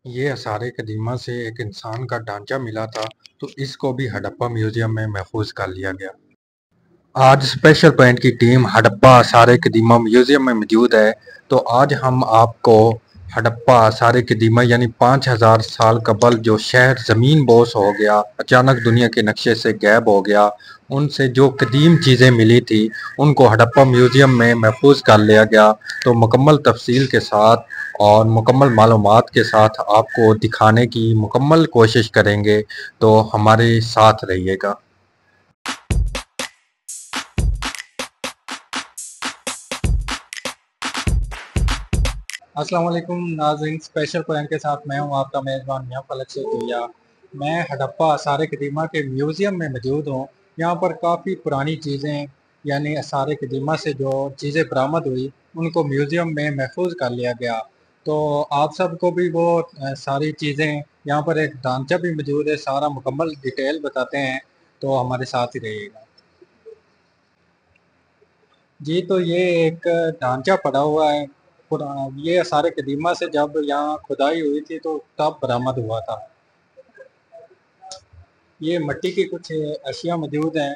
یہ آثار قدیمہ سے ایک انسان کا ڈھانچہ ملا تھا تو اس کو بھی ہڑپا میوزیم میں محفوظ کر لیا گیا۔ آج اسپیشل پوائنٹ کی ٹیم ہڑپا آثار قدیمہ میوزیم میں موجود ہے۔ تو آج ہم آپ کو ہڑپا آثار قدیمہ یعنی 5000 سال قبل جو شہر زمین بوس ہو گیا، اچانک دنیا کے نقشے سے غائب ہو گیا، ان سے جو قدیم چیزیں ملی تھی ان کو ہڑپا میوزیم میں محفوظ کر لیا گیا۔ تو مکمل تفصیل کے ساتھ اور مکمل معلومات کے ساتھ آپ کو دکھانے کی مکمل کوشش کریں گے، تو ہمارے ساتھ رہیے گا۔ السلام علیکم ناظرین، اسپیشل پوائنٹ کے ساتھ میں ہوں آپ کا میزبان میاں فلک شیخ۔ میں ہڑپا آثار قدیمہ کے میوزیم میں موجود ہوں۔ یہاں پر کافی پرانی چیزیں یعنی آثار قدیمہ سے جو چیزیں برآمد ہوئی ان کو میوزیم میں محفوظ کر لیا گیا۔ تو آپ سب کو بھی وہ ساری چیزیں یہاں پر ایک ڈھانچہ بھی موجود ہے، سارا مکمل ڈیٹیل بتاتے ہیں، تو ہمارے ساتھ ہی رہیے گا۔ جی، تو یہ ایک ڈھانچہ پڑا ہوا ہے، یہ آثار قدیمہ سے جب یہاں کھدائی ہوئی تھی تو تب برآمد ہوا تھا۔ یہ مٹی کی کچھ اشیاء موجود ہیں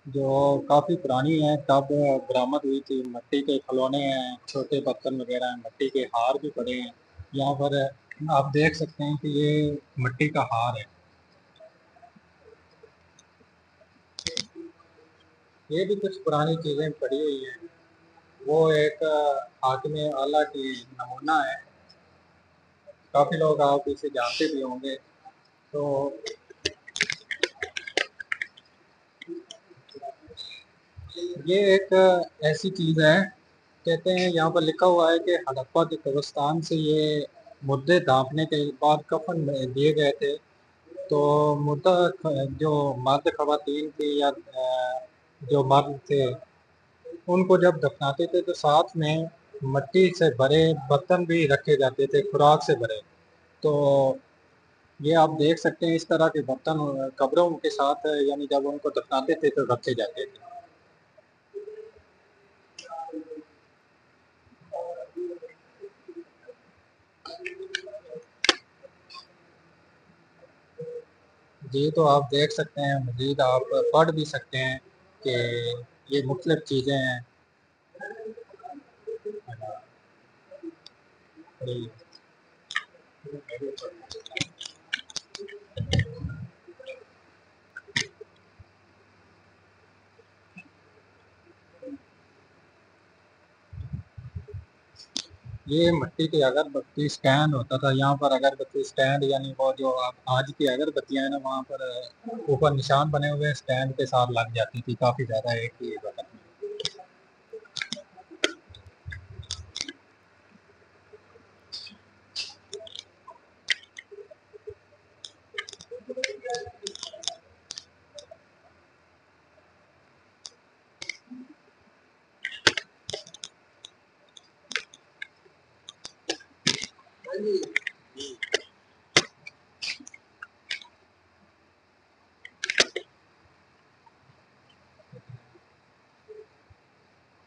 جو کافی پرانی ہیں، تب برآمد ہوئی تھی۔ مٹی کے کھلونے ہیں، چھوٹے برتن وغیرہ ہیں، مٹی کے ہار بھی پڑے ہیں یہاں پر۔ آپ دیکھ سکتے ہیں کہ یہ مٹی کا ہار ہے۔ یہ بھی کچھ پرانی چیزیں پڑی ہوئی ہیں۔ وہ ایک حاکم اعلیٰ کی نمونہ ہے، کافی لوگ آپ اسے جانتے بھی ہوں گے۔ تو یہ ایک ایسی چیز ہے، کہتے ہیں یہاں پر لکھا ہوا ہے کہ ہڑپا کے قبرستان سے یہ مردے ڈھانپنے کے بعد کفن دیے گئے تھے۔ تو مردہ جو مرد خواتین تھی یا جو مرد تھے ان کو جب دفناتے تھے تو ساتھ میں مٹی سے بھرے برتن بھی رکھے جاتے تھے، خوراک سے بھرے۔ تو یہ آپ دیکھ سکتے ہیں اس طرح کے برتن قبروں کے ساتھ یعنی جب ان کو دفناتے تھے تو رکھے جاتے تھے۔ جی، تو آپ دیکھ سکتے ہیں، مزید آپ پڑھ بھی سکتے ہیں کہ یہ مختلف چیزیں ہیں۔ یہ مٹی کے اگربتی اسٹینڈ ہوتا تھا یہاں پر، اگربتی اسٹینڈ یعنی وہ جو آج کی اگربتیاں ہیں نا، وہاں پر اوپر نشان بنے ہوئے اسٹینڈ کے ساتھ لگ جاتی تھی کافی زیادہ ایک ہی وقت میں۔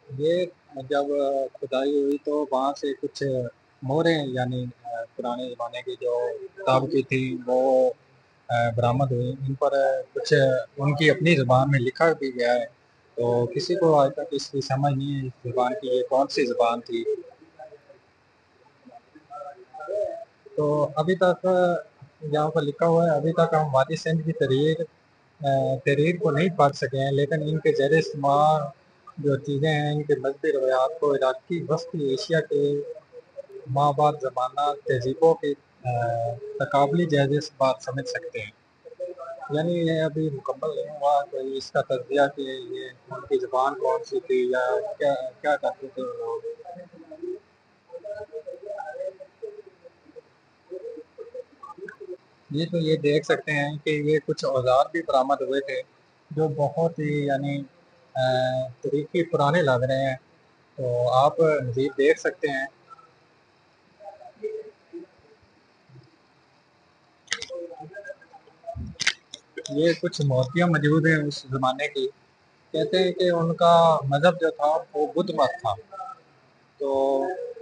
یہ جب کھدائی ہوئی تو وہاں سے کچھ موریں یعنی پرانے زمانے کی جو کتاب کی تھی وہ برآمد ہوئی۔ ان پر کچھ ان کی اپنی زبان میں لکھا بھی گیا ہے، تو کسی کو آج تک اس کی سمجھ نہیں ہے اس زبان کی یہ کون سی زبان تھی۔ تو ابھی تک یہاں پر لکھا ہوا ہے، ابھی تک ہم وادی سندھ کی تحریر کو نہیں پڑھ سکے ہیں، لیکن ان کے زیر استعمال جو چیزیں ہیں ان کے مذہبی روایات کو عراقی وسطی ایشیا کے مابعد زمانہ تہذیبوں کی تقابلی جائزے سے بات سمجھ سکتے ہیں۔ یعنی یہ ابھی مکمل نہیں ہوا کوئی اس کا تجزیہ کہ یہ ان کی زبان کون سی تھی یا کیا کیا کرتے تھے وہ لوگ۔ تو یہ دیکھ سکتے ہیں کہ یہ کچھ اوزار بھی برآمد ہوئے تھے جو بہت ہی یعنی تاریخی پرانے لگ رہے ہیں، تو آپ مزید دیکھ سکتے ہیں۔ یہ کچھ مورتیاں موجود ہیں اس زمانے کی، کہتے ہیں کہ ان کا مذہب جو تھا وہ بدھ مت تھا۔ تو